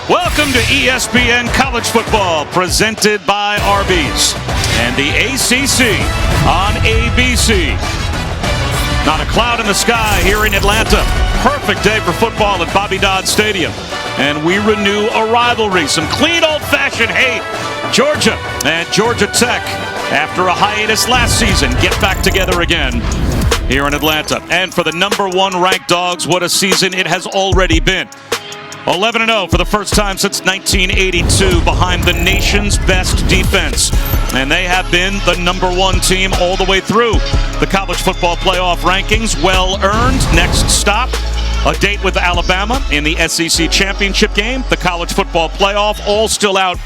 Welcome to ESPN College Football, presented by Arby's and the ACC on ABC. Not a cloud in the sky here in Atlanta. Perfect day for football at Bobby Dodd Stadium. And we renew a rivalry, some clean old-fashioned hate. Georgia and Georgia Tech, after a hiatus last season, get back together again here in Atlanta. And for the number one ranked Dogs, what a season it has already been. 11-0 for the first time since 1982, behind the nation's best defense. And they have been the number one team all the way through the college football playoff rankings. Well earned. Next stop, a date with Alabama in the SEC championship game. The college football playoff all still out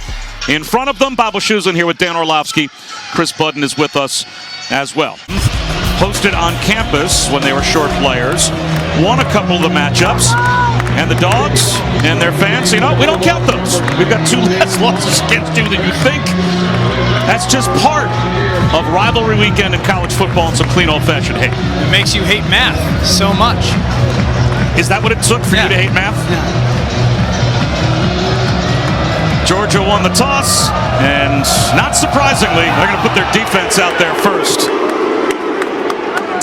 in front of them. Bob Wischusen here with Dan Orlovsky. Chris Budden is with us as well. Hosted on campus when they were short players. Won a couple of the matchups. And the Dogs and their fans say, no, we don't count those. We've got two less losses against you than you think. That's just part of rivalry weekend in college football and some clean old-fashioned hate. It makes you hate math so much. Is that what it took for you to hate math? Yeah. Georgia won the toss, and not surprisingly, they're going to put their defense out there first.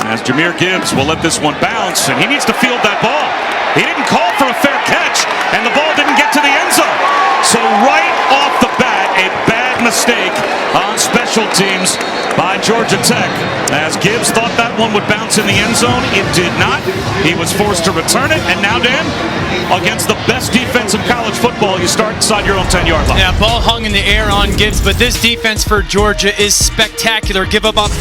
As Jahmyr Gibbs will let this one bounce, and he needs to field that ball. He didn't call for a fair catch, and the ball didn't get to the end zone. So right off the bat, a bad mistake on special teams by Georgia Tech. As Gibbs thought that one would bounce in the end zone, it did not. He was forced to return it, and now, Dan, against the best defense in college football, you start inside your own 10-yard line. Yeah, ball hung in the air on Gibbs, but this defense for Georgia is spectacular. Give up about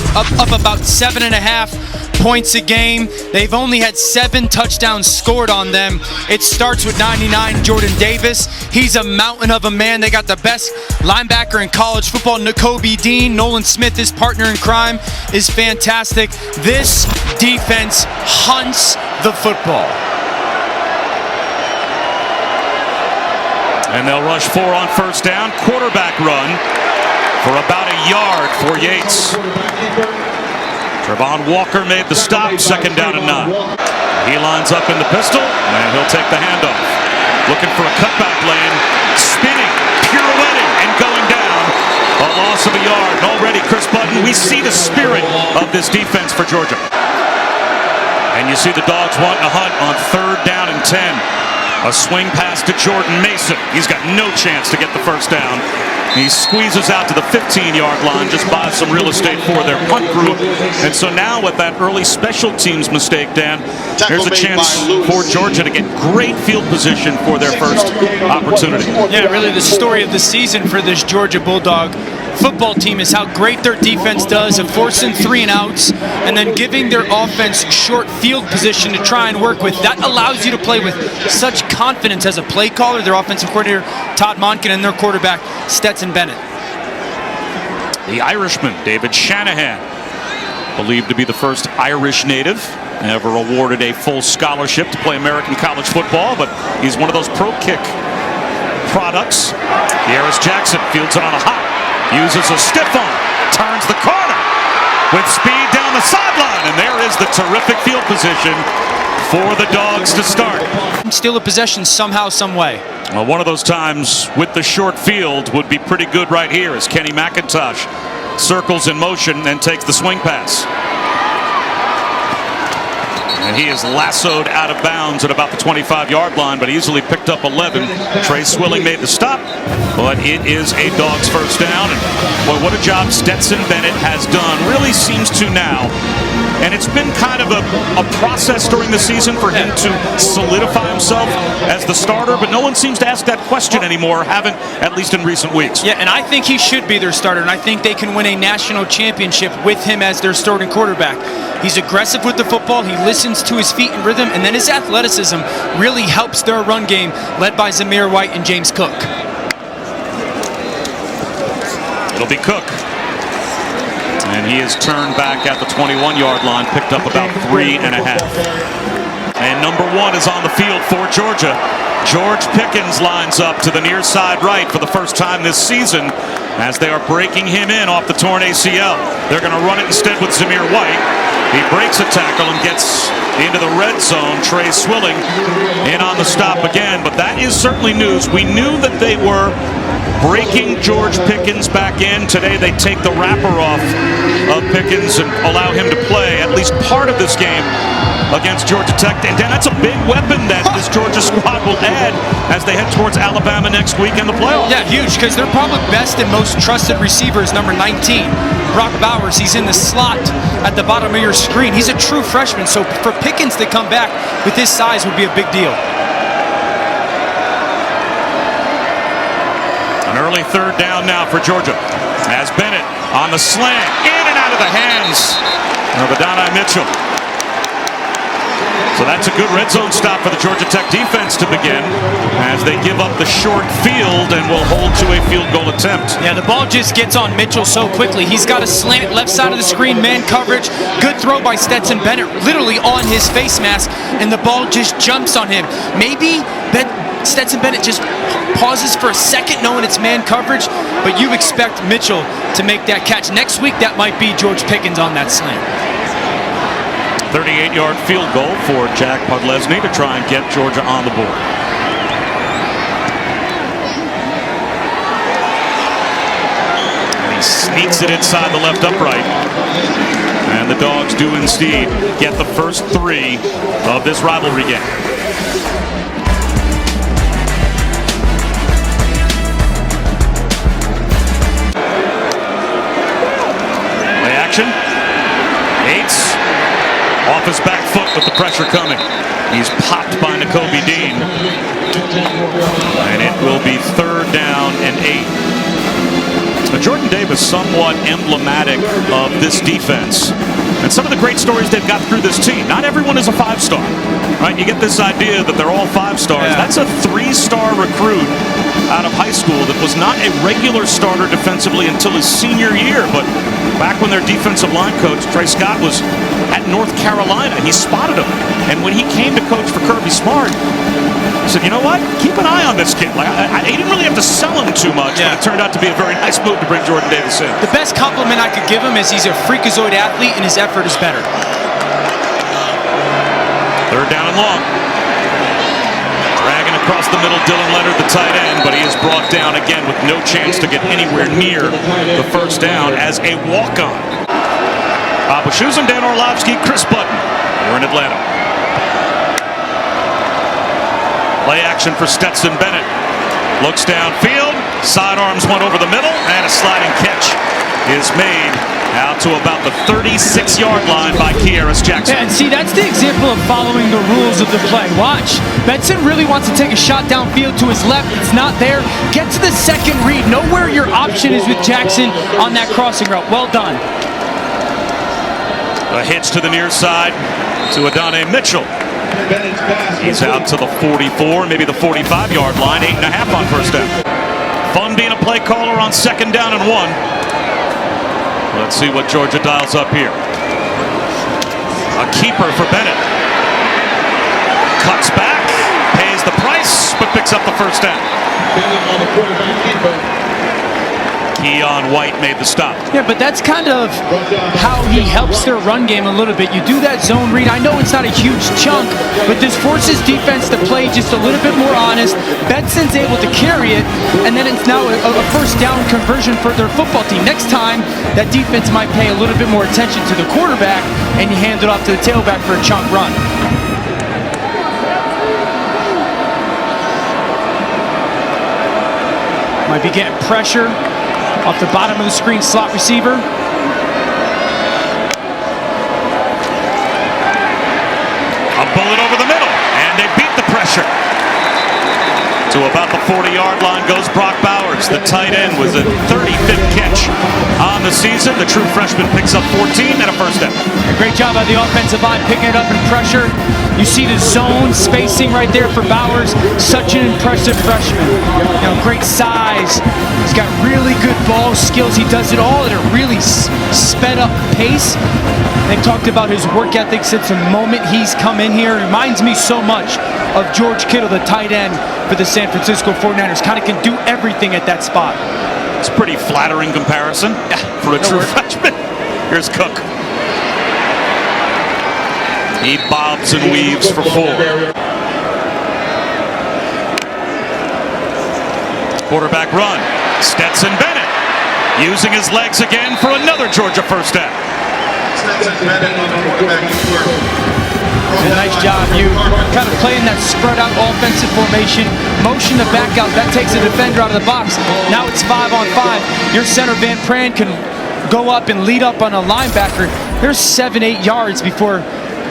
7.5 points a game. They've only had 7 touchdowns scored on them. It starts with 99 Jordan Davis. He's a mountain of a man. They got the best linebacker in college football, Nakobe Dean. Nolan Smith, his partner in crime, is fantastic. This defense hunts the football. And they'll rush 4 on first down. Quarterback run for about a yard for Yates. Travon Walker made the stop, second down and 9. He lines up in the pistol, and he'll take the handoff. Looking for a cutback lane, spinning, pirouetting, and going down. A loss of a yard. And already, Chris Budden, we see the spirit of this defense for Georgia. And you see the Dogs wanting to hunt on 3rd down and 10. A swing pass to Jordan Mason. He's got no chance to get the first down. He squeezes out to the 15-yard line, just buys some real estate for their punt group. And so now with that early special teams mistake, Dan, here's a chance for Georgia to get great field position for their first opportunity. Yeah, really the story of the season for this Georgia Bulldog football team is how great their defense does of forcing 3 and outs and then giving their offense short field position to try and work with. That allows you to play with such confidence as a play caller, their offensive coordinator Todd Monken, and their quarterback Stetson Bennett. The Irishman, David Shanahan, believed to be the first Irish native ever awarded a full scholarship to play American college football, but he's one of those pro kick products. Dearis Jackson fields it on a hop. Uses a stiff arm, turns the corner with speed down the sideline, and there is the terrific field position for the Dogs to start. Steal a possession somehow, some way. Well, one of those times with the short field would be pretty good right here as Kenny McIntosh circles in motion and takes the swing pass. And he is lassoed out of bounds at about the 25-yard line, but easily picked up 11. Trey Swilling made the stop, but it is a Dogs first down. And boy, what a job Stetson Bennett has done. Really seems to now. And it's been kind of a process during the season for him to solidify himself as the starter, but no one seems to ask that question anymore, haven't, at least in recent weeks. Yeah, and I think he should be their starter, and I think they can win a national championship with him as their starting quarterback. He's aggressive with the football, he listens to his feet and rhythm, and then his athleticism really helps their run game, led by Zamir White and James Cook. It'll be Cook. And he is turned back at the 21-yard line, picked up about 3.5. And number 1 is on the field for Georgia. George Pickens lines up to the near side right for the first time this season as they are breaking him in off the torn ACL. They're going to run it instead with Zamir White. He breaks a tackle and gets into the red zone. Trey Swilling in on the stop again, but that is certainly news. We knew that they were breaking George Pickens back in. Today they take the wrapper off of Pickens and allow him to play at least part of this game against Georgia Tech. And Dan, that's a big weapon that this Georgia squad will add as they head towards Alabama next week in the playoffs. Yeah, huge, because their probably best and most trusted receiver is number 19, Brock Bowers. He's in the slot at the bottom of your screen. He's a true freshman, so for Pickens to come back with his size would be a big deal. An early third down now for Georgia as Bennett on the slant, in and out of the hands of Adonai Mitchell. So that's a good red zone stop for the Georgia Tech defense to begin as they give up the short field and will hold to a field goal attempt. Yeah, the ball just gets on Mitchell so quickly. He's got a slant left side of the screen, man coverage. Good throw by Stetson Bennett, literally on his face mask, and the ball just jumps on him. Maybe Stetson Bennett just pauses for a second knowing it's man coverage, but you expect Mitchell to make that catch. Next week, that might be George Pickens on that slant. 38-yard field goal for Jack Podlesny to try and get Georgia on the board. And he sneaks it inside the left upright. And the Dogs do indeed get the first 3 of this rivalry game. Play action. Yates off his back foot with the pressure coming. He's popped by Nakobe Dean. And it will be 3rd down and 8. Now, Jordan Davis somewhat emblematic of this defense. And some of the great stories they've got through this team. Not everyone is a 5-star, right? You get this idea that they're all 5-stars. Yeah. That's a 3-star recruit out of high school that was not a regular starter defensively until his senior year. But back when their defensive line coach, Trey Scott, was at North Carolina, he spotted him. And when he came to coach for Kirby Smart, he said, you know what? Keep an eye on this kid. Like, he didn't really have to sell him too much, but it turned out to be a very nice move to bring Jordan Davis in. The best compliment I could give him is he's a freakazoid athlete and his effort is better. 3rd down and long. Dragging across the middle, Dylan Leonard, the tight end, but he is brought down again with no chance to get anywhere near the first down as a walk-on. Papa Shoes and Dan Orlovsky, Chris Button. We're in Atlanta. Play action for Stetson Bennett. Looks downfield, sidearms one over the middle, and a sliding catch is made out to about the 36-yard line by Kearis Jackson. Yeah, and see, that's the example of following the rules of the play. Watch. Benson really wants to take a shot downfield to his left. It's not there. Get to the second read. Know where your option is with Jackson on that crossing route. Well done. A hitch to the near side to Adonai Mitchell. He's out to the 44, maybe the 45-yard line, 8.5 on first down. Fun being a play caller on 2nd down and 1. Let's see what Georgia dials up here. A keeper for Bennett. Cuts back, pays the price, but picks up the first down. Keon White made the stop. Yeah, but that's kind of how he helps their run game a little bit. You do that zone read. I know it's not a huge chunk, but this forces defense to play just a little bit more honest. Benson's able to carry it, and then it's now a first down conversion for their football team. Next time, that defense might pay a little bit more attention to the quarterback, and you hand it off to the tailback for a chunk run. Might be getting pressure off the bottom of the screen, slot receiver. A bullet over the middle, and they beat the pressure. To about the 40-yard line goes Brock Bowers. The tight end was a 35th catch on the season. The true freshman picks up 14 and a first down. A great job by the offensive line picking it up in pressure. You see the zone spacing right there for Bowers. Such an impressive freshman. You know, great size. He's got really good ball skills. He does it all at a really sped up pace. They talked about his work ethic since the moment he's come in here. Reminds me so much of George Kittle, the tight end for the San Francisco 49ers. Kind of can do everything at that spot. It's a pretty flattering comparison for a true freshman. Here's Cook. He bobs and weaves for 4. Quarterback run. Stetson Bennett using his legs again for another Georgia first down. Nice job. You kind of playing that spread out offensive formation. Motion to back out. That takes a defender out of the box. Now it's 5-on-5. Your center Van Pran can go up and lead up on a linebacker. There's 7-8 yards before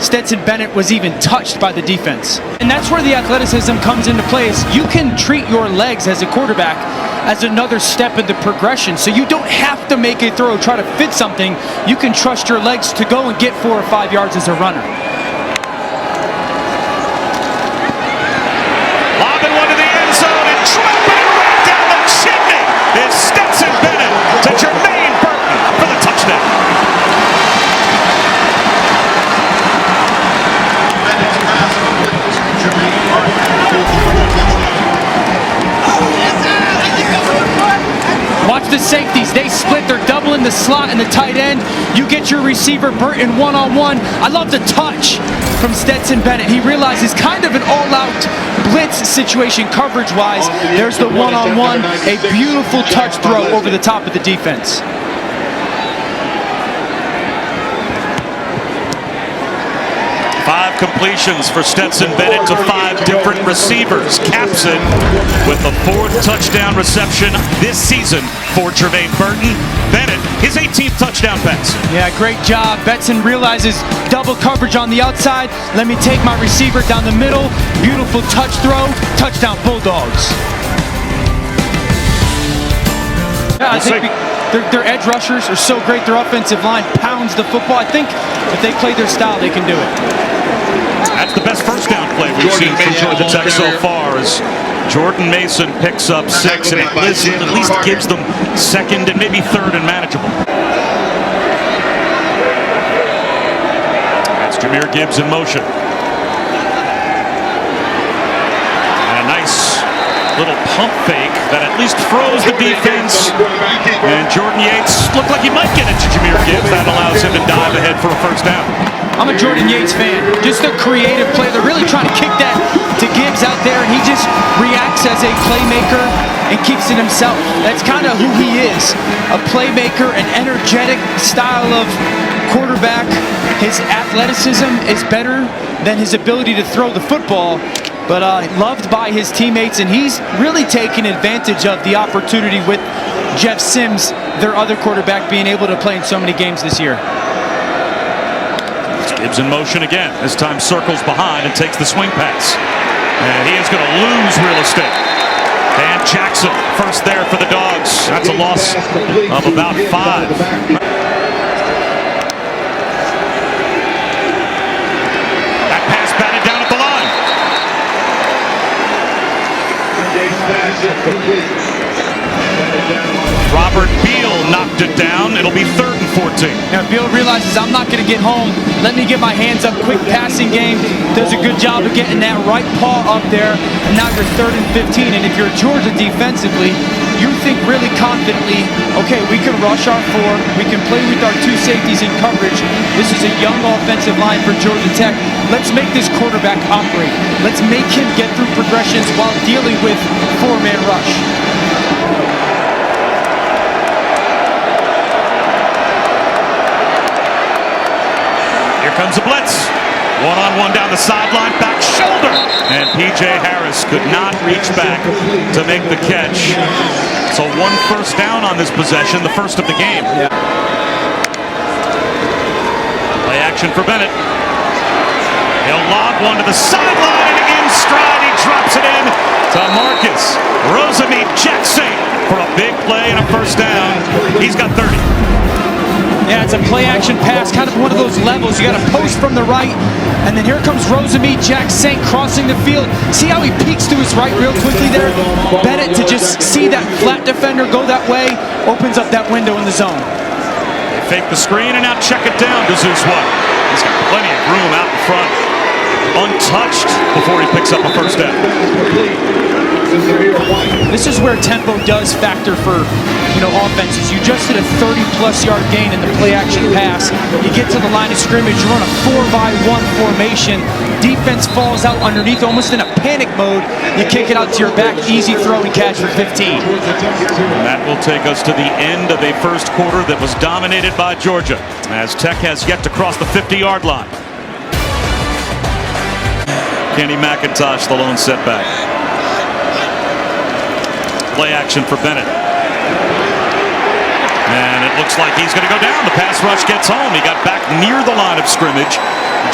Stetson Bennett was even touched by the defense. And that's where the athleticism comes into play. Is you can treat your legs as a quarterback as another step in the progression. So you don't have to make a throw, try to fit something. You can trust your legs to go and get 4 or 5 yards as a runner. Lobbing one to the end zone and dropping it right down the chimney is Stetson Bennett to Jermaine Burton for the touchdown. Watch the safeties. They split. They're doubling the slot and the tight end. You get your receiver Burton one-on-one. I love the touch from Stetson Bennett. He realizes kind of an all-out blitz situation coverage-wise. There's the one-on-one. A beautiful touch throw over the top of the defense. Five completions for Stetson Bennett to 5 different receivers. Caps it with the 4th touchdown reception this season for Jermaine Burton. Bennett, his 18th touchdown pass. Yeah, great job. Betson realizes double coverage on the outside. Let me take my receiver down the middle. Beautiful touch throw. Touchdown Bulldogs. Yeah, I think their edge rushers are so great. Their offensive line pounds the football. I think if they play their style, they can do it. That's the best first down play we've seen from Georgia Tech so far, as Jordan Mason picks up 6 and at least gives them 2nd and maybe 3rd and manageable. That's Jahmyr Gibbs in motion. And a nice little pump fake that at least froze the defense. And Jordan Yates looked like he might get it to Jahmyr Gibbs. That allows him to dive ahead for a first down. I'm a Jordan Yates fan. Just a creative play. They're really trying to kick that to Gibbs out there, and he just reacts as a playmaker and keeps it himself. That's kind of who he is. A playmaker, an energetic style of quarterback. His athleticism is better than his ability to throw the football, but loved by his teammates, and he's really taken advantage of the opportunity with Jeff Sims, their other quarterback, being able to play in so many games this year. Gibbs in motion again. This time circles behind and takes the swing pass. And he is going to lose real estate. Dan Jackson first there for the Dogs. That's a loss of about 5. That pass batted down at the line. Robert Beal knocked it down. It'll be 3rd and 14. Now Beal realizes I'm not going to get home. Let me get my hands up. Quick passing game. Does a good job of getting that right paw up there. And now you're 3rd and 15. And if you're Georgia defensively, you think really confidently, okay, we can rush our 4. We can play with our 2 safeties in coverage. This is a young offensive line for Georgia Tech. Let's make this quarterback operate. Let's make him get through progressions while dealing with 4-man rush. Here comes a blitz. One-on-one down the sideline, back shoulder. And P.J. Harris could not reach back to make the catch. So 1 first down on this possession, the first of the game. Yeah. Play action for Bennett. He'll lob one to the sideline, and in stride, he drops it in to Marcus Rosemy-Jacksaint for a big play and a first down. He's got 30. Yeah, it's a play-action pass, kind of one of those levels. You got a post from the right, and then here comes Rosemy-Jacksaint crossing the field. See how he peeks to his right real quickly there? Bennett, to just see that flat defender go that way, opens up that window in the zone. They fake the screen and now check it down to Zuzwa. He's got plenty of room out in front. Untouched before he picks up a first down. This is where tempo does factor for, offenses. You just did a 30-plus yard gain in the play-action pass. You get to the line of scrimmage, you run a 4-by-1 formation. Defense falls out underneath, almost in a panic mode. You kick it out to your back, easy throw and catch for 15. And that will take us to the end of a first quarter that was dominated by Georgia, as Tech has yet to cross the 50-yard line. Kenny McIntosh, the lone setback. Play action for Bennett. And it looks like he's going to go down. The pass rush gets home. He got back near the line of scrimmage.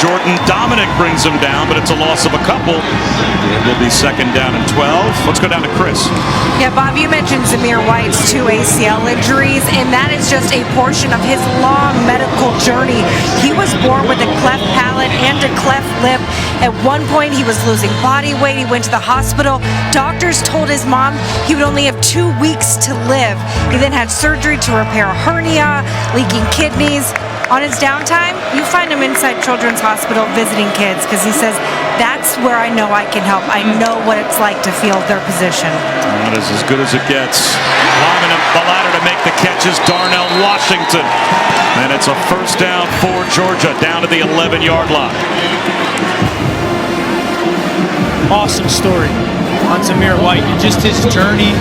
Jordan Dominic brings him down, but it's a loss of a couple. It will be second down and 12. Let's go down to Chris. Yeah, Bob, you mentioned Zamir White's 2 ACL injuries, and that is just a portion of his long medical journey. He was born with a cleft palate and a cleft lip. At one point, he was losing body weight. He went to the hospital. Doctors told his mom he would only have 2 weeks to live. He then had surgery to repair a hernia, leaking kidneys. On his downtime, you find him inside Children's Hospital visiting kids because he says, that's where I know I can help. I know what it's like to feel their position. That is as good as it gets. Climbing up the ladder to make the catch is Darnell Washington. And it's a first down for Georgia, down to the 11-yard line. Awesome story on Zamir White and just his journey.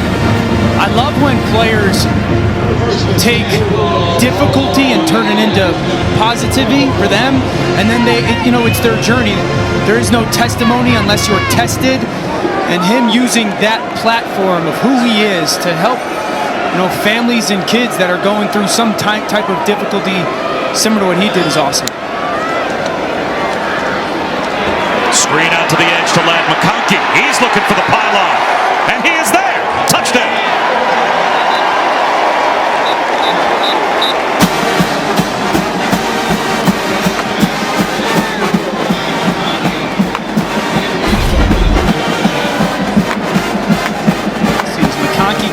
I love when players take difficulty and turn it into positivity for them, and then it's their journey. There is no testimony unless you're tested, and him using that platform of who he is to help families and kids that are going through some type of difficulty similar to what he did is awesome. Screen out to the edge to Ladd McConkey. He's looking for the pylon, and he is there. Touchdown.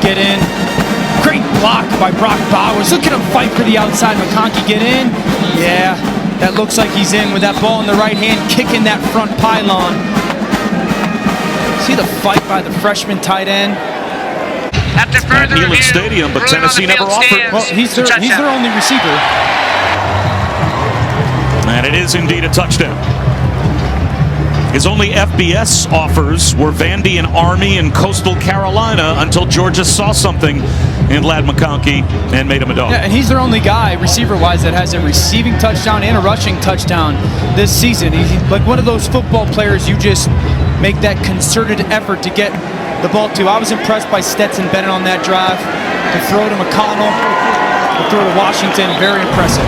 Get in. Great block by Brock Bowers. Look at him fight for the outside. McConkey get in. Yeah, that looks like he's in with that ball in the right hand, kicking that front pylon. See the fight by the freshman tight end. After further Neyland review, Stadium, but ruling on Tennessee the never field offered. Well, he's their only receiver. And it is indeed a touchdown. His only FBS offers were Vandy and Army in Coastal Carolina until Georgia saw something in Ladd McConkey and made him a dog. Yeah, and he's their only guy, receiver-wise, that has a receiving touchdown and a rushing touchdown this season. He's like one of those football players you just make that concerted effort to get the ball to. I was impressed by Stetson Bennett on that drive. The throw to McConnell, the throw to Washington, very impressive.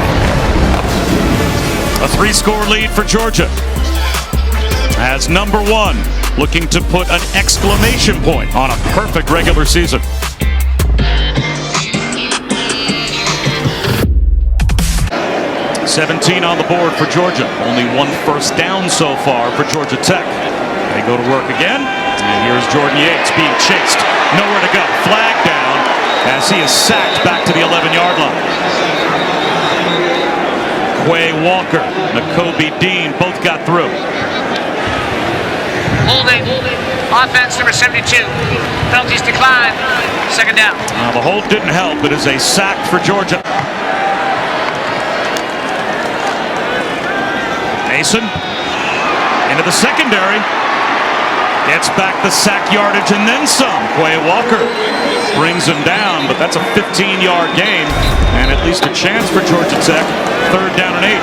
A 3-score lead for Georgia, as number 1 looking to put an exclamation point on a perfect regular season. $17 on the board for Georgia. Only 1 first down so far for Georgia Tech. They go to work again, and here's Jordan Yates being chased. Nowhere to go. Flag down as he is sacked back to the 11-yard line. Quay Walker, Nakobe Dean both got through. Holding. Offense number 72. Penalties decline. Second down. Now, the hold didn't help. It is a sack for Georgia. Mason into the secondary. Gets back the sack yardage and then some. Quay Walker brings him down, but that's a 15-yard gain and at least a chance for Georgia Tech. Third down and 8.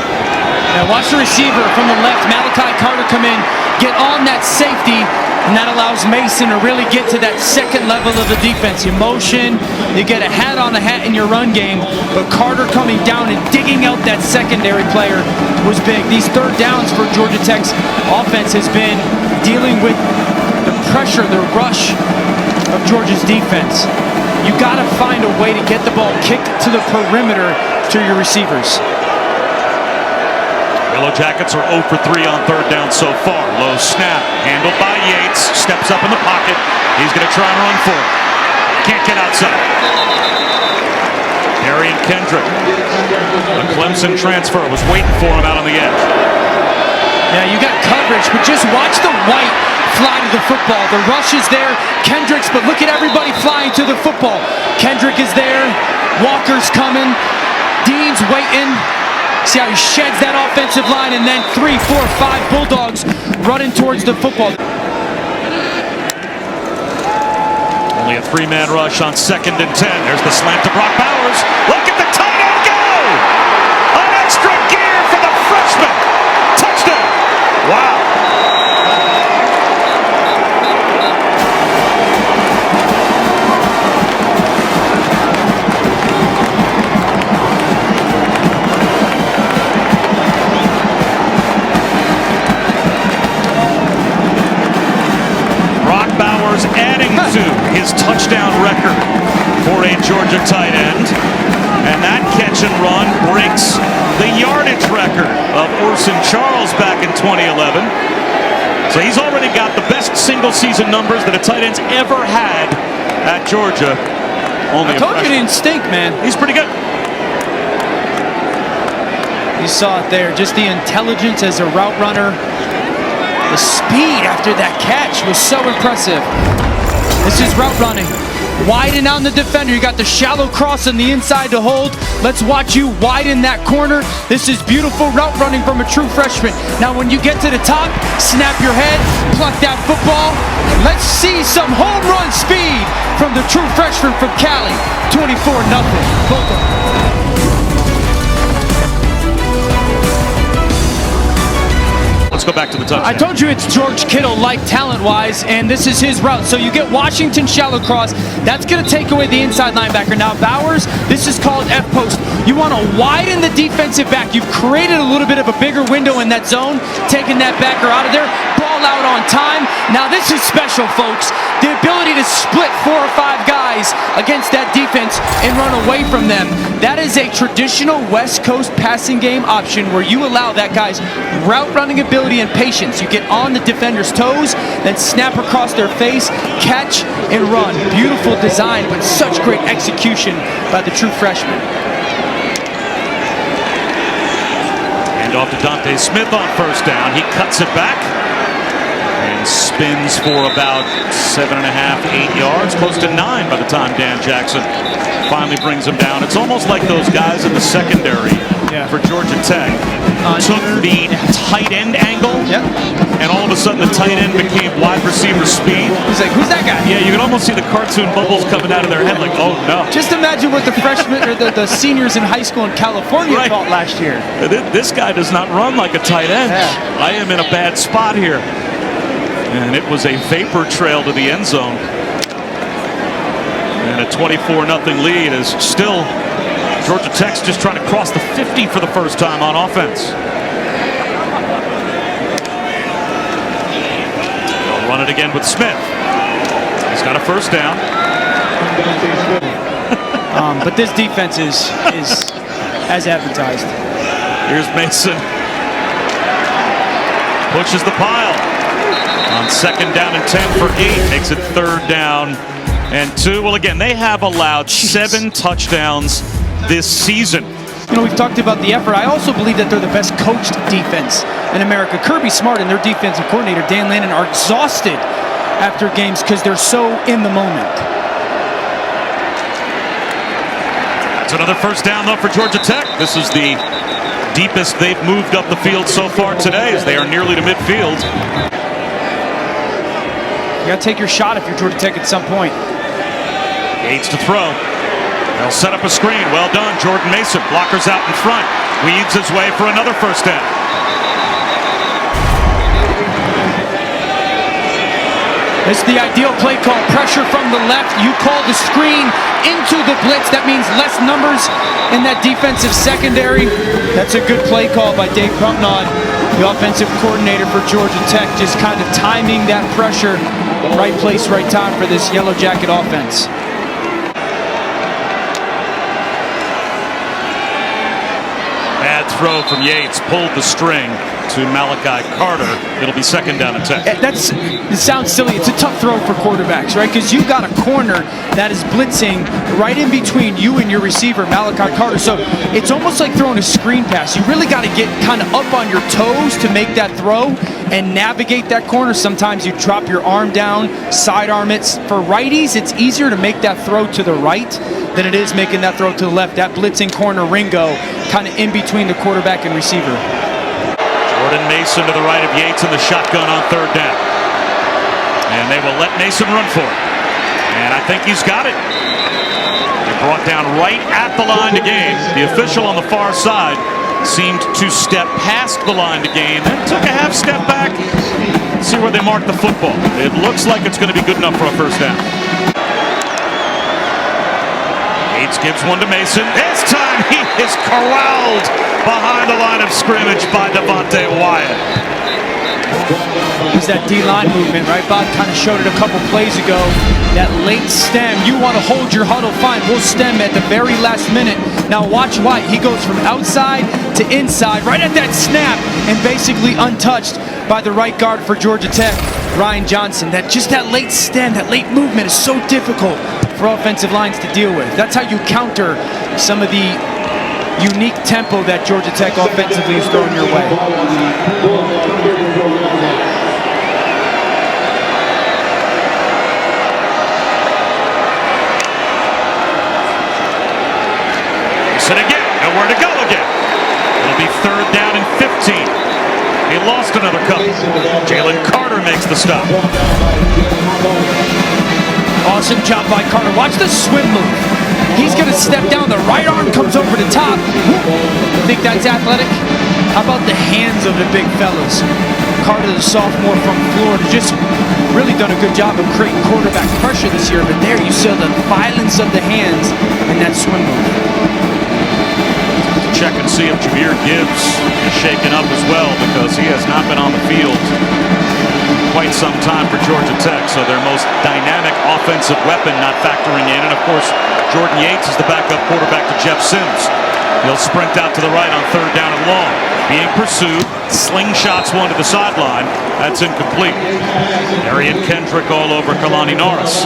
Now watch the receiver from the left, Malachi Carter, come in, get on that safety, and that allows Mason to really get to that second level of the defense. You motion, you get a hat on a hat in your run game, but Carter coming down and digging out that secondary player was big. These third downs for Georgia Tech's offense has been dealing with the pressure, the rush of Georgia's defense. You got to find a way to get the ball kicked to the perimeter to your receivers. Yellow Jackets are 0 for 3 on third down so far. Low snap, handled by Yates, steps up in the pocket. He's going to try and run for it. Can't get outside. Darian Kendrick, a Clemson transfer, was waiting for him out on the edge. Yeah, you got coverage, but just watch the white fly to the football. The rush is there, Kendricks, but look at everybody flying to the football. Kendrick is there, Walker's coming, Dean's waiting. See how he sheds that offensive line, and then 3, 4, 5 Bulldogs running towards the football. Only a 3-man rush on 2nd and 10. There's the slant to Brock Bowers. Look at the tight end go! An extra gear for the freshman. Touchdown. Wow. Brock Bowers adding to his touchdown record for a Georgia tight end. And that catch and run breaks the yardage record of Orson Charles back in 2011. So he's already got the best single season numbers that a tight end's ever had at Georgia. Only I told you it didn't stink, man. He's pretty good. You saw it there, just the intelligence as a route runner. The speed after that catch was so impressive. This is route running. Widen on the defender. You got the shallow cross on the inside to hold. Let's watch you widen that corner. This is beautiful route running from a true freshman. Now when you get to the top, snap your head, pluck that football. Let's see some home run speed from the true freshman from Cali. 24-0. Bulldogs. Let's go back to the touchdown. I told you it's George Kittle like talent-wise, and this is his route. So you get Washington shallow cross. That's going to take away the inside linebacker. Now Bowers, this is called F-post. You want to widen the defensive back. You've created a little bit of a bigger window in that zone, taking that backer out of there. Ball out on time. Now this is special, folks. The ability to split 4 or 5 guys against that defense and run away from them. That is a traditional West Coast passing game option where you allow that guy's route running ability and patience. You get on the defender's toes, then snap across their face, catch and run. Beautiful design, but such great execution by the true freshman. Hand off to Dante Smith on 1st down. He cuts it back and spins for about 7.5, 8 yards, close to 9 by the time Dan Jackson finally brings him down. It's almost like those guys in the secondary for Georgia Tech took the tight end angle, and all of a sudden the tight end became wide receiver speed. He's like, who's that guy? Yeah, you can almost see the cartoon bubbles coming out of their head like, oh no. Just imagine what the freshmen or the seniors in high school in California thought last year. This guy does not run like a tight end. Yeah. I am in a bad spot here. And it was a vapor trail to the end zone. And a 24-0 lead is still Georgia Tech's just trying to cross the 50 for the first time on offense. They'll run it again with Smith. He's got a 1st down. But this defense is as advertised. Here's Mason. Pushes the pile. On 2nd down and 10 for 8. Makes it 3rd down and 2. Well, again, they have allowed 7 touchdowns this season. You know, we've talked about the effort. I also believe that they're the best coached defense in America. Kirby Smart and their defensive coordinator, Dan Lannon, are exhausted after games because they're so in the moment. That's another 1st down, though, for Georgia Tech. This is the deepest they've moved up the field so far today, as they are nearly to midfield. You got to take your shot if you're Georgia Tech at some point. Yates to throw. They'll set up a screen. Well done, Jordan Mason. Blockers out in front. Weaves his way for another 1st down. This is the ideal play call. Pressure from the left. You call the screen into the blitz. That means less numbers in that defensive secondary. That's a good play call by Dave Crumpnod, the offensive coordinator for Georgia Tech, just kind of timing that pressure. Right place, right time for this Yellow Jacket offense. Bad throw from Yates pulled the string to Malachi Carter. It'll be 2nd down and 10. It sounds silly. It's a tough throw for quarterbacks, right? Because you've got a corner that is blitzing right in between you and your receiver, Malachi Carter. So it's almost like throwing a screen pass. You really got to get kind of up on your toes to make that throw and navigate that corner. Sometimes you drop your arm down, sidearm it. For righties, it's easier to make that throw to the right than it is making that throw to the left. That blitzing corner, Ringo, kind of in between the quarterback and receiver. Jordan Mason to the right of Yates in the shotgun on 3rd down. And they will let Mason run for it. And I think he's got it. They're brought down right at the line to gain. The official on the far side seemed to step past the line to gain, then took a half step back. See where they mark the football. It looks like it's going to be good enough for a 1st down. Yates gives one to Mason. This time he is corralled behind the line of scrimmage by Devonte Wyatt. It was that D-line movement, right? Bob kind of showed it a couple plays ago. That late stem, you want to hold your huddle, fine, we'll stem at the very last minute. Now watch White, he goes from outside to inside, right at that snap, and basically untouched by the right guard for Georgia Tech, Ryan Johnson. That late stem, that late movement is so difficult for offensive lines to deal with. That's how you counter some of the unique tempo that Georgia Tech offensively is throwing your way. And again, nowhere to go again. It'll be 3rd down and 15. He lost another couple. Jalen Carter makes the stop. Awesome job by Carter. Watch the swim move. He's going to step down. The right arm comes over the top. Think that's athletic? How about the hands of the big fellas? Carter, the sophomore from Florida, just really done a good job of creating quarterback pressure this year. But there you saw the violence of the hands and that swim move. Check and see if Jahmyr Gibbs is shaken up as well, because he has not been on the field quite some time for Georgia Tech. So their most dynamic offensive weapon not factoring in. And of course, Jordan Yates is the backup quarterback to Jeff Sims. He'll sprint out to the right on 3rd down and long. Being pursued, slingshots one to the sideline. That's incomplete. Arian Kendrick all over Kalani Norris.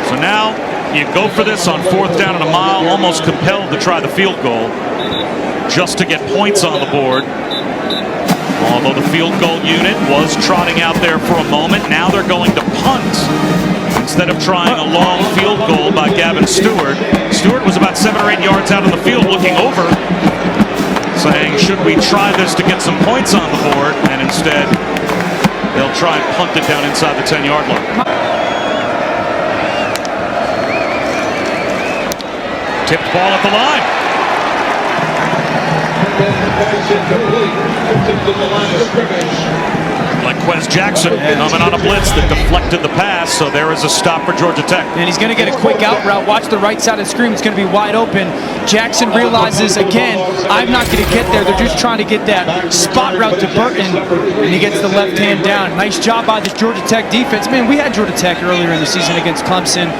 So now you go for this on 4th down and a mile, almost compelled to try the field goal just to get points on the board. Although the field goal unit was trotting out there for a moment, now they're going to punt. Instead of trying a long field goal by Gavin Stewart, Stewart was about 7 or 8 yards out on the field looking over, saying, should we try this to get some points on the board? And instead, they'll try and punt it down inside the 10-yard line. Tipped ball at the line. Laquez Jackson coming on a blitz that deflected the pass, so there is a stop for Georgia Tech. And he's going to get a quick out route. Watch the right side of the screen. It's going to be wide open. Jackson realizes, again, I'm not going to get there. They're just trying to get that spot route to Burton, and he gets the left hand down. Nice job by the Georgia Tech defense. Man, we had Georgia Tech earlier in the season against Clemson.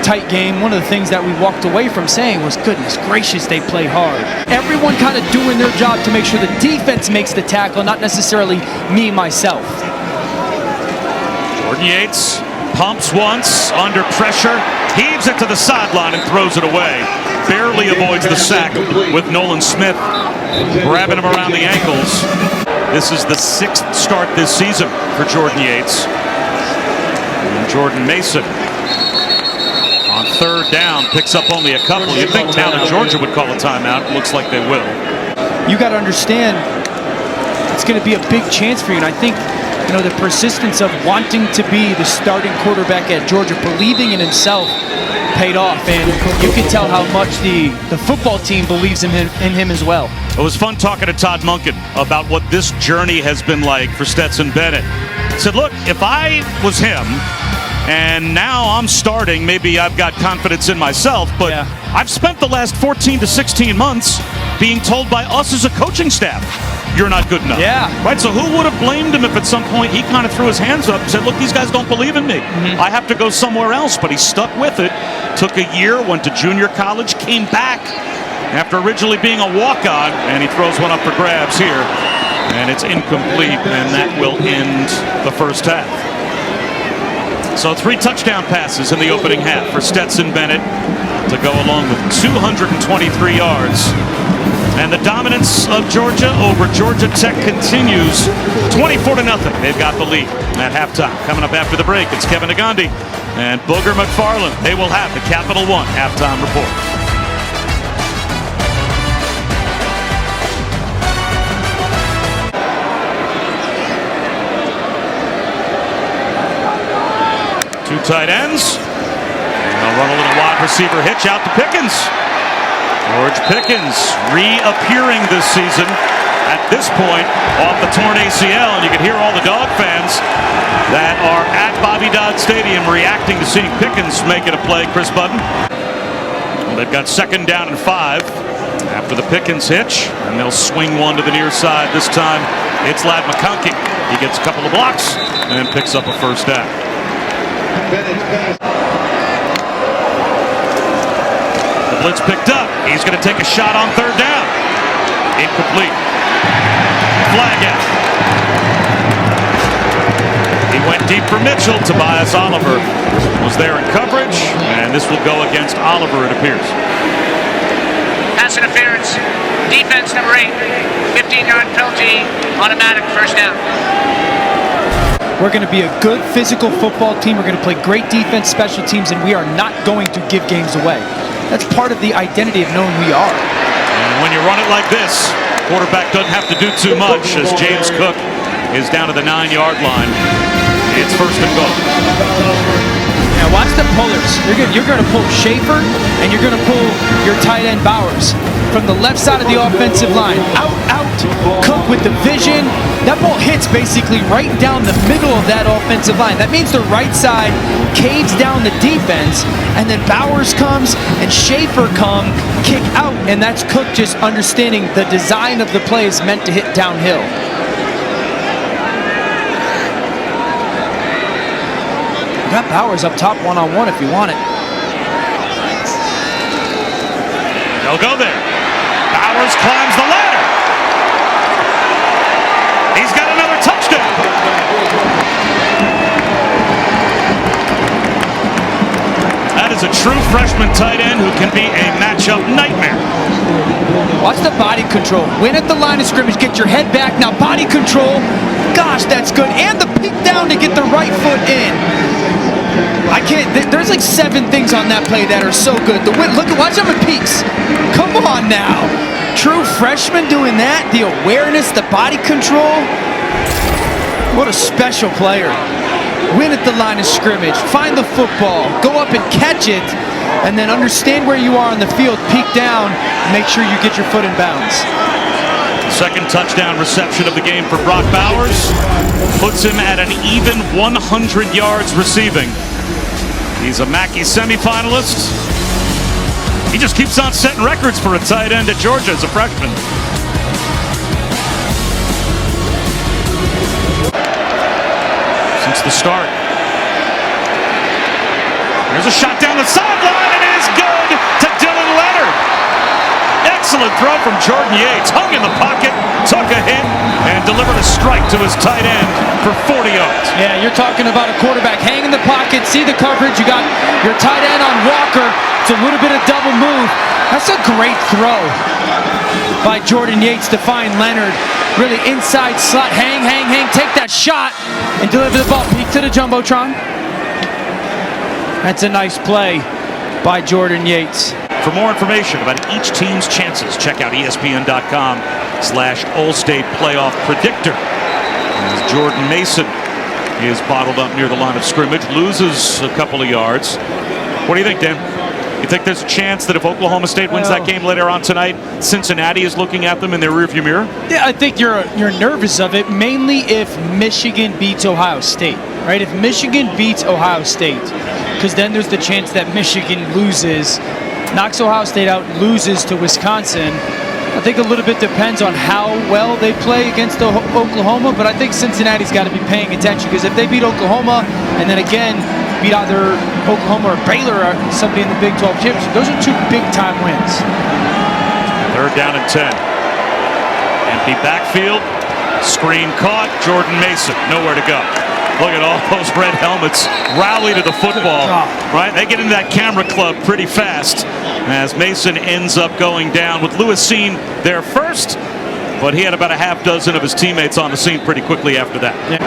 Tight game. One of the things that we walked away from saying was, goodness gracious, they play hard. Everyone kind of doing their job to make sure the defense makes the tackle, not necessarily me, myself. Jordan Yates pumps once, under pressure, heaves it to the sideline and throws it away. Barely avoids the sack with Nolan Smith grabbing him around the ankles. This is the 6th start this season for Jordan Yates. And Jordan Mason, on 3rd down, picks up only a couple. You'd think Town and Georgia would call a timeout. Looks like they will. You got to understand, it's going to be a big chance for you. And I think, you know, the persistence of wanting to be the starting quarterback at Georgia, believing in himself, paid off. And you can tell how much the football team believes in him as well. It was fun talking to Todd Monken about what this journey has been like for Stetson Bennett. He said, look, if I was him, and now I'm starting, maybe I've got confidence in myself, but yeah, I've spent the last 14 to 16 months being told by us as a coaching staff, you're not good enough. Yeah. Right, so who would have blamed him if at some point he kind of threw his hands up and said, look, these guys don't believe in me. I have to go somewhere else, but he stuck with it. Took a year, went to junior college, came back, after originally being a walk-on, and he throws one up for grabs here, and it's incomplete, and that will end the first half. So 3 touchdown passes in the opening half for Stetson Bennett to go along with 223 yards. And the dominance of Georgia over Georgia Tech continues 24-0. They've got the lead at halftime. Coming up after the break, it's Kevin Negandhi and Booger McFarland. They will have the Capital One halftime report. Two tight ends. And they'll run a little wide receiver hitch out to Pickens. George Pickens reappearing this season at this point off the torn ACL. And you can hear all the Dog fans that are at Bobby Dodd Stadium reacting to seeing Pickens making a play. Chris Budden. Well, they've got 2nd down and 5 after the Pickens hitch. And they'll swing one to the near side. This time it's Ladd McConkey. He gets a couple of blocks and then picks up a first down. The blitz picked up. He's going to take a shot on 3rd down. Incomplete. Flag out. He went deep for Mitchell. Tobias Oliver was there in coverage, and this will go against Oliver, it appears. Pass interference. Defense number 8. 15-yard penalty. Automatic first down. We're going to be a good physical football team. We're going to play great defense, special teams, and we are not going to give games away. That's part of the identity of knowing we are. And when you run it like this, quarterback doesn't have to do too much as James Cook is down to the 9-yard line. It's 1st and goal. Now watch the pullers. You're going to pull Schaefer, and you're going to pull your tight end Bowers from the left side of the offensive line. Out. Cook with the vision. That ball hits basically right down the middle of that offensive line. That means the right side caves down the defense, and then Bowers comes and Schaefer kick out, and that's Cook just understanding the design of the play is meant to hit downhill. You got Bowers up top one-on-one if you want it. They'll go there. Bowers climbs the ladder. He's got another touchdown. That is a true freshman tight end who can be a matchup nightmare. Watch the body control. Win at the line of scrimmage. Get your head back. Now body control. Gosh, that's good. And the peek down to get the right foot in. I can't. There's like 7 things on that play that are so good. Watch how many peeks. Come on now. True freshman doing that. The awareness, the body control. What a special player. Win at the line of scrimmage. Find the football. Go up and catch it. And then understand where you are on the field. Peek down. Make sure you get your foot in bounds. 2nd touchdown reception of the game for Brock Bowers. Puts him at an even 100 yards receiving. He's a Mackey semifinalist. He just keeps on setting records for a tight end at Georgia as a freshman. Since the start. There's a shot down the sideline, and it is good to Dylan Leonard. Excellent throw from Jordan Yates. Hung in the pocket, took a hit, and delivered a strike to his tight end for 40 yards. Yeah, you're talking about a quarterback. Hang in the pocket, see the coverage. You got your tight end on Walker. It's a little bit of double move. That's a great throw by Jordan Yates to find Leonard. Really inside slot. Hang. Take that shot and deliver the ball. Peek to the Jumbotron. That's a nice play by Jordan Yates. For more information about each team's chances, check out ESPN.com/All-State Playoff Predictor. As Jordan Mason is bottled up near the line of scrimmage, loses a couple of yards. What do you think, Dan? You think there's a chance that if Oklahoma State wins that game later on tonight, Cincinnati is looking at them in their rearview mirror? Yeah, I think you're nervous of it, mainly if Michigan beats Ohio State, right? If Michigan beats Ohio State, because then there's the chance that Michigan loses, knocks Ohio State out, loses to Wisconsin. I think a little bit depends on how well they play against Oklahoma, but I think Cincinnati's got to be paying attention, because if they beat Oklahoma and then again beat either Oklahoma or Baylor or somebody in the Big 12 championship, those are 2 big-time wins. Third down and 10. Empty backfield. Screen caught. Jordan Mason. Nowhere to go. Look at all those red helmets rally to the football. Right? They get into that camera club pretty fast as Mason ends up going down with Lewis Cine there first. But he had about a half dozen of his teammates on the scene pretty quickly after that. Yeah.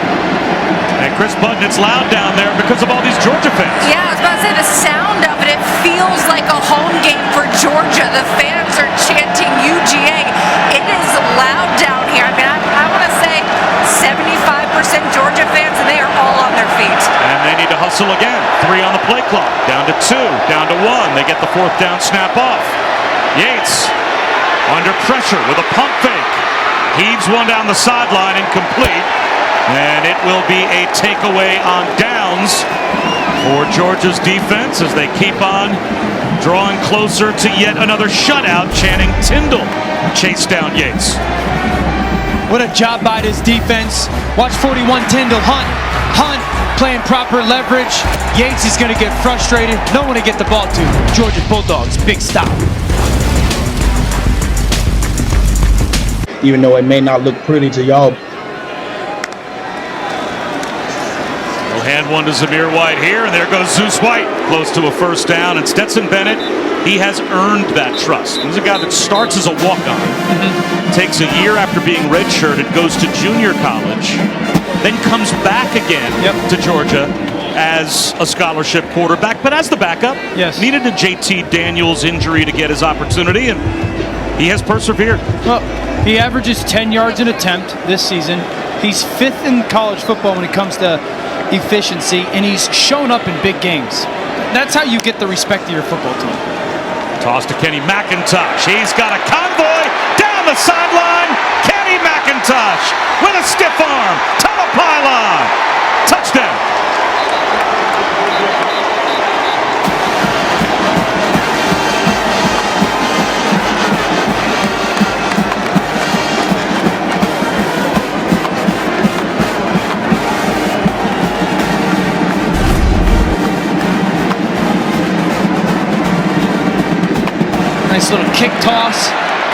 And Chris Button, it's loud down there because of all these Georgia fans. Yeah, I was about to say the sound of it feels like a home game for Georgia. The fans are chanting UGA. It is loud down here. I mean, I want to say 75% Georgia fans, and they are all on their feet. And they need to hustle again. 3 on the play clock. Down to 2. Down to 1. They get the 4th down snap off. Yates under pressure with a pump fake. Heaves one down the sideline, incomplete. And it will be a takeaway on downs for Georgia's defense as they keep on drawing closer to yet another shutout. Channing Tindall chased down Yates. What a job by this defense. Watch 41 Tindall. Hunt playing proper leverage. Yates is going to get frustrated. No one to get the ball to. Georgia Bulldogs, big stop. Even though it may not look pretty to y'all. They'll hand one to Zamir White here, and there goes Zeus White, close to a first down. And Stetson Bennett, he has earned that trust. He's a guy that starts as a walk-on, takes a year after being redshirted, goes to junior college, then comes back again to Georgia as a scholarship quarterback, but as the backup. Yes. Needed a JT Daniels injury to get his opportunity, and he has persevered. Well, he averages 10 yards an attempt this season. He's 5th in college football when it comes to efficiency, and he's shown up in big games. That's how you get the respect of your football team. Toss to Kenny McIntosh. He's got a convoy down the sideline. Kenny McIntosh with a stiff arm to the pylon. Touchdown. Nice little kick toss,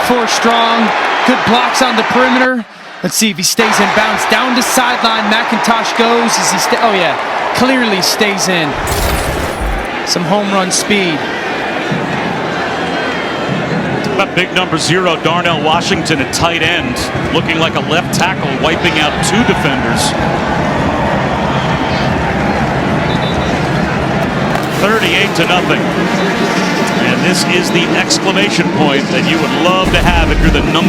4 strong, good blocks on the perimeter. Let's see if he stays in bounds. Down to sideline, McIntosh goes. Is he oh yeah, clearly stays in. Some home run speed. That big number 0, Darnell Washington at tight end, looking like a left tackle, wiping out 2 defenders. 38-0. And this is the exclamation point that you would love to have if you're the #1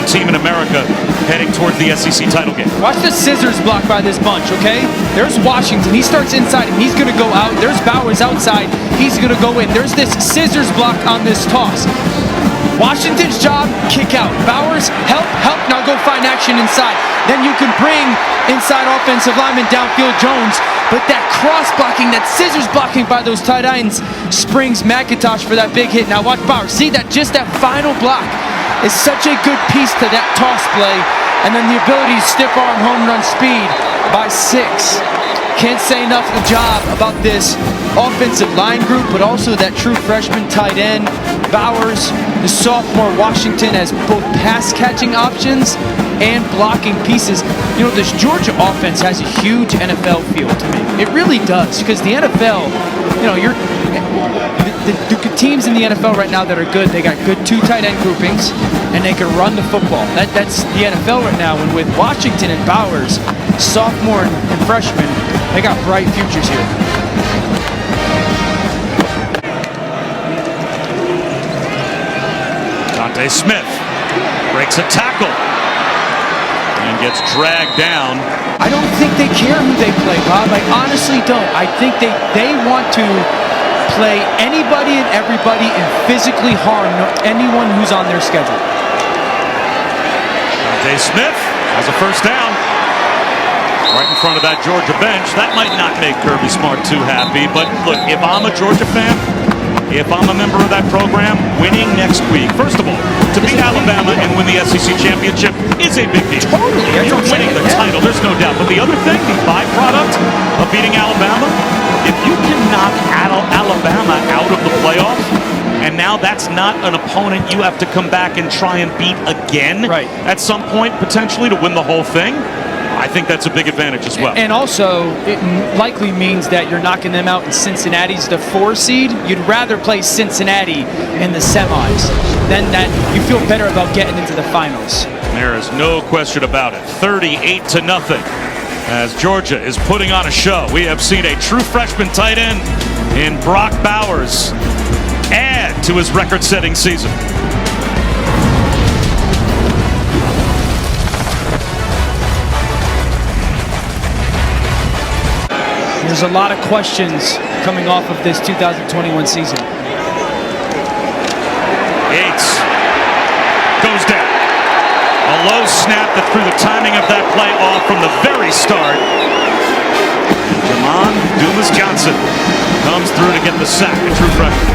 team in America heading towards the SEC title game. Watch the scissors block by this bunch, okay? There's Washington. He starts inside and he's going to go out. There's Bowers outside. He's going to go in. There's this scissors block on this toss. Washington's job, kick out. Bowers, help. Now go find action inside. Then you can bring inside offensive lineman downfield Jones. But that cross blocking, that scissors blocking by those tight ends springs McIntosh for that big hit. Now watch Bowers. See that just that final block is such a good piece to that toss play. And then the ability to stiff arm home run speed by 6. Can't say enough of the job about this offensive line group, but also that true freshman tight end, Bowers, the sophomore Washington as both pass catching options and blocking pieces. You know, this Georgia offense has a huge NFL feel to me. It really does, because the NFL, you know, the teams in the NFL right now that are good, they got good 2 tight end groupings, and they can run the football. That's the NFL right now, and with Washington and Bowers, sophomore and freshman, they got bright futures here. Dante Smith breaks a tackle and gets dragged down. I don't think they care who they play, Bob. I honestly don't. I think they want to play anybody and everybody and physically harm anyone who's on their schedule. Dante Smith has a first down right in front of that Georgia bench. That might not make Kirby Smart too happy, but look, if I'm a Georgia fan, if I'm a member of that program, winning next week, first of all, to beat Alabama and win the SEC championship is a big deal. Totally. You're winning the title, there's no doubt. But the other thing, the byproduct of beating Alabama, if you can knock Alabama out of the playoff and now that's not an opponent you have to come back and try and beat again at some point, potentially, to win the whole thing. I think that's a big advantage as well. And also, it likely means that you're knocking them out in Cincinnati's the 4 seed. You'd rather play Cincinnati in the semis. Then that you feel better about getting into the finals. There is no question about it. 38-0 as Georgia is putting on a show. We have seen a true freshman tight end in Brock Bowers add to his record-setting season. There's a lot of questions coming off of this 2021 season. Yates goes down. A low snap that threw the timing of that play off from the very start. Jamon Dumas-Johnson comes through to get the sack, a true freshman.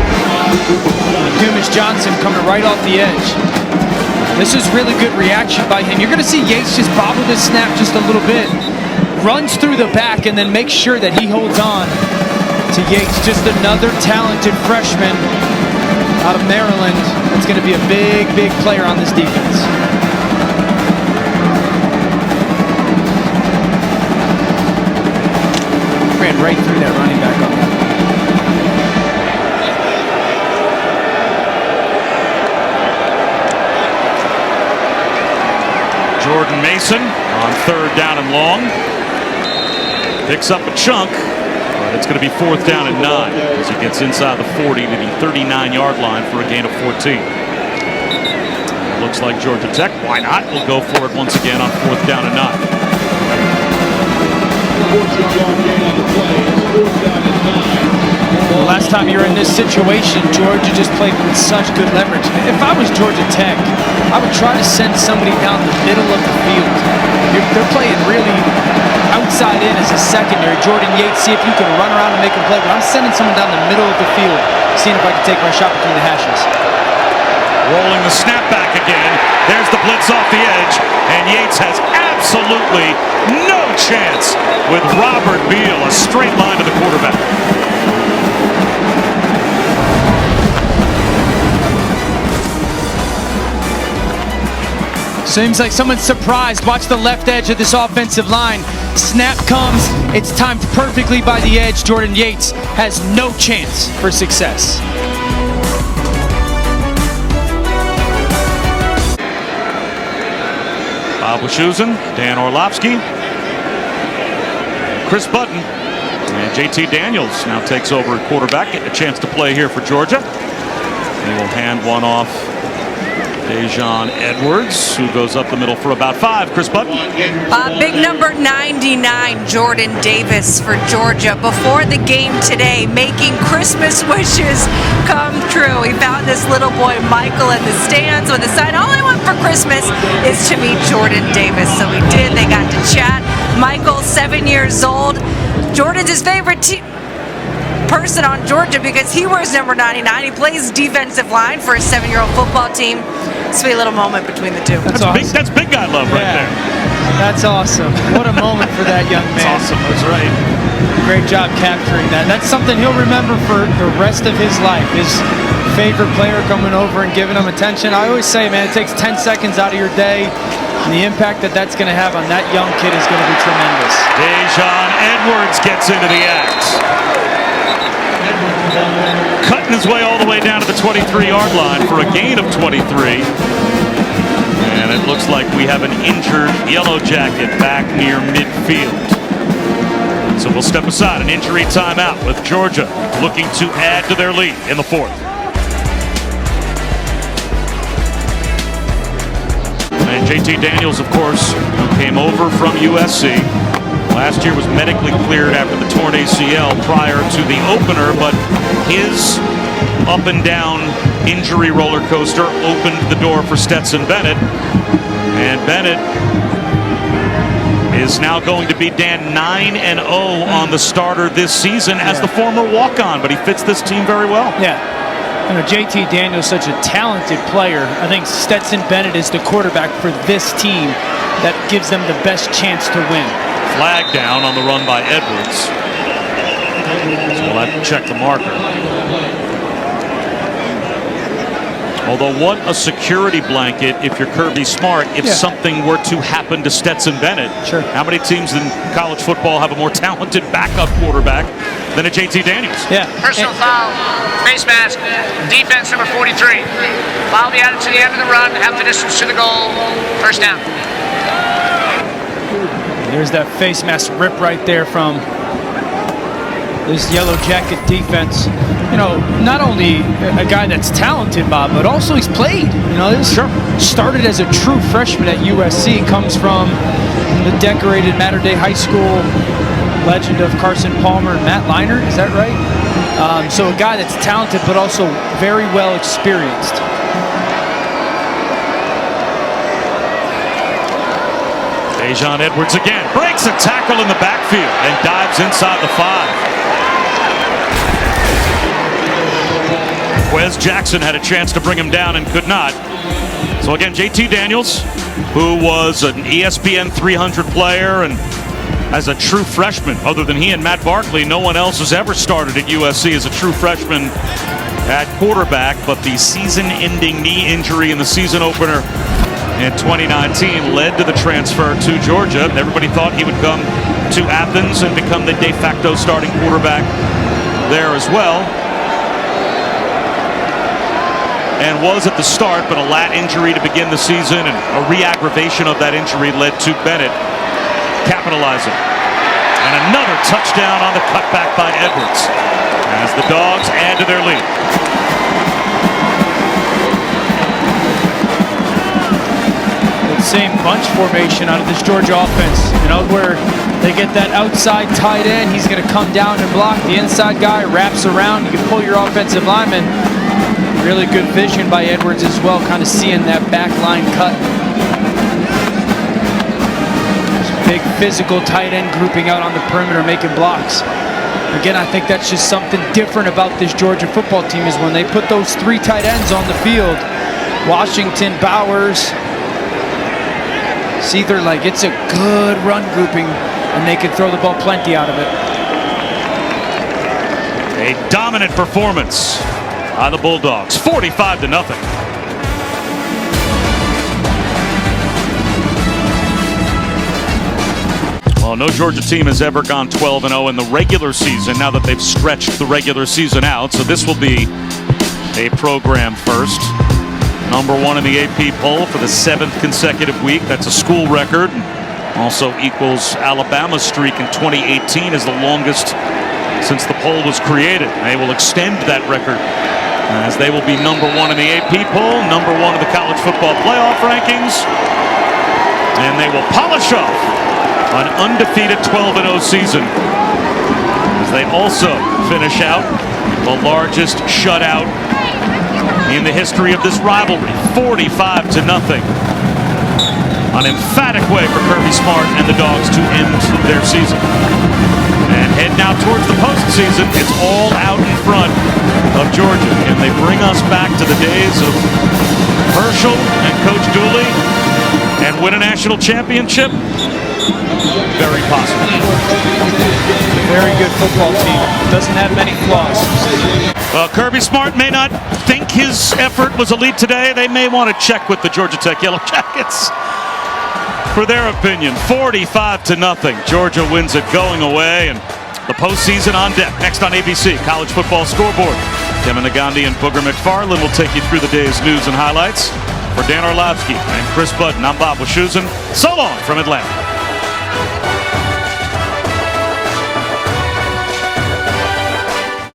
Dumas-Johnson coming right off the edge. This is really good reaction by him. You're going to see Yates just bobble this snap just a little bit. Runs through the back and then makes sure that he holds on to Yates. Just another talented freshman out of Maryland that's going to be a big, big player on this defense. Ran right through that running back on that. Jordan Mason on 3rd down and long. Picks up a chunk, but it's going to be 4th down and 9 as he gets inside the 40 to the 39-yard line for a gain of 14. It looks like Georgia Tech, why not? Will go for it once again on 4th down and 9. Well, last time you were in this situation, Georgia just played with such good leverage. If I was Georgia Tech, I would try to send somebody down the middle of the field. They're playing really outside in as a secondary. Jordan Yates, see if you can run around and make a play. But I'm sending someone down the middle of the field, seeing if I can take my shot between the hashes. Rolling the snap back again. There's the blitz off the edge, and Yates has absolutely no chance with Robert Beal, a straight line to the quarterback. Seems like someone's surprised. Watch the left edge of this offensive line. Snap comes. It's timed perfectly by the edge. Jordan Yates has no chance for success. Bob Wischusen, Dan Orlovsky, Chris Button, and JT Daniels now takes over at quarterback, getting a chance to play here for Georgia. He will hand one off Dejon Edwards, who goes up the middle for about 5. Chris Button. Big number 99, Jordan Davis for Georgia. Before the game today, making Christmas wishes come true. He found this little boy, Michael, in the stands with a sign, "All I want for Christmas is to meet Jordan Davis." So he did. They got to chat. Michael, 7 years old. Jordan's his favorite person on Georgia because he wears number 99. He plays defensive line for a 7-year-old football team. Sweet little moment between the two. That's awesome. That's big guy love right there. That's awesome. What a moment for that young man. That's awesome. That's right. Great job capturing that. That's something he'll remember for the rest of his life. His favorite player coming over and giving him attention. I always say, man, it takes 10 seconds out of your day, and the impact that that's going to have on that young kid is going to be tremendous. Dejon Edwards gets into the act. Cutting his way all the way down to the 23-yard line for a gain of 23. And it looks like we have an injured Yellow Jacket back near midfield. So we'll step aside, an injury timeout with Georgia looking to add to their lead in the 4th. And JT Daniels, of course, who came over from USC. Last year was medically cleared after the torn ACL prior to the opener, but his up and down injury roller coaster opened the door for Stetson Bennett. And Bennett is now going to be, Dan, 9-0 on the starter this season as the former walk-on, but he fits this team very well. Yeah. You know, JT Daniels is such a talented player. I think Stetson Bennett is the quarterback for this team that gives them the best chance to win. Flag down on the run by Edwards. So we'll have to check the marker. Although what a security blanket if you're Kirby Smart if something were to happen to Stetson Bennett. Sure. How many teams in college football have a more talented backup quarterback than a JT Daniels? Yeah. Personal foul, face mask, defense number 43. Foul be added to the end of the run, half the distance to the goal, first down. There's that face mask rip right there from this Yellow Jacket defense. You know, not only a guy that's talented, Bob, but also he's played. You know, this started as a true freshman at USC, comes from the decorated Mater Dei High School legend of Carson Palmer and Matt Leinart. Is that right? So a guy that's talented, but also very well experienced. Daijun Edwards again breaks a tackle in the backfield and dives inside the 5. Wes Jackson had a chance to bring him down and could not. So again, JT Daniels, who was an ESPN 300 player and as a true freshman, other than he and Matt Barkley, no one else has ever started at USC as a true freshman at quarterback, but the season-ending knee injury in the season opener in 2019 led to the transfer to Georgia. Everybody thought he would come to Athens and become the de facto starting quarterback there as well. And was at the start, but a lat injury to begin the season and a re-aggravation of that injury led to Bennett capitalizing. And another touchdown on the cutback by Edwards as the Dogs add to their lead. Same bunch formation out of this Georgia offense, you know, where they get that outside tight end, he's going to come down and block. The inside guy wraps around, you can pull your offensive lineman. Really good vision by Edwards as well, kind of seeing that back line cut. Big physical tight end grouping out on the perimeter, making blocks. Again, I think that's just something different about this Georgia football team is when they put those 3 tight ends on the field, Washington, Bowers, Seether, like it's a good run grouping and they can throw the ball plenty out of it. A dominant performance by the Bulldogs, 45-0. Well, no Georgia team has ever gone 12-0 in the regular season now that they've stretched the regular season out. So this will be a program first. Number 1 in the AP poll for the 7th consecutive week. That's a school record. Also equals Alabama's streak in 2018 as the longest since the poll was created. They will extend that record as they will be number 1 in the AP poll, number 1 in the college football playoff rankings. And they will polish off an undefeated 12-0 season as they also finish out the largest shutout in the history of this rivalry, 45-0. An emphatic way for Kirby Smart and the Dogs to end their season. And head now towards the postseason. It's all out in front of Georgia. Can they bring us back to the days of Herschel and Coach Dooley and win a national championship? Very possible. Very good football team. Doesn't have many flaws. Well, Kirby Smart may not think his effort was elite today. They may want to check with the Georgia Tech Yellow Jackets for their opinion. 45-0. Georgia wins it going away, and the postseason on deck. Next on ABC, College Football Scoreboard. Kevin Nagandi and Booger McFarland will take you through the day's news and highlights. For Dan Orlovsky and Chris Budden, I'm Bob Wischusen. So long from Atlanta.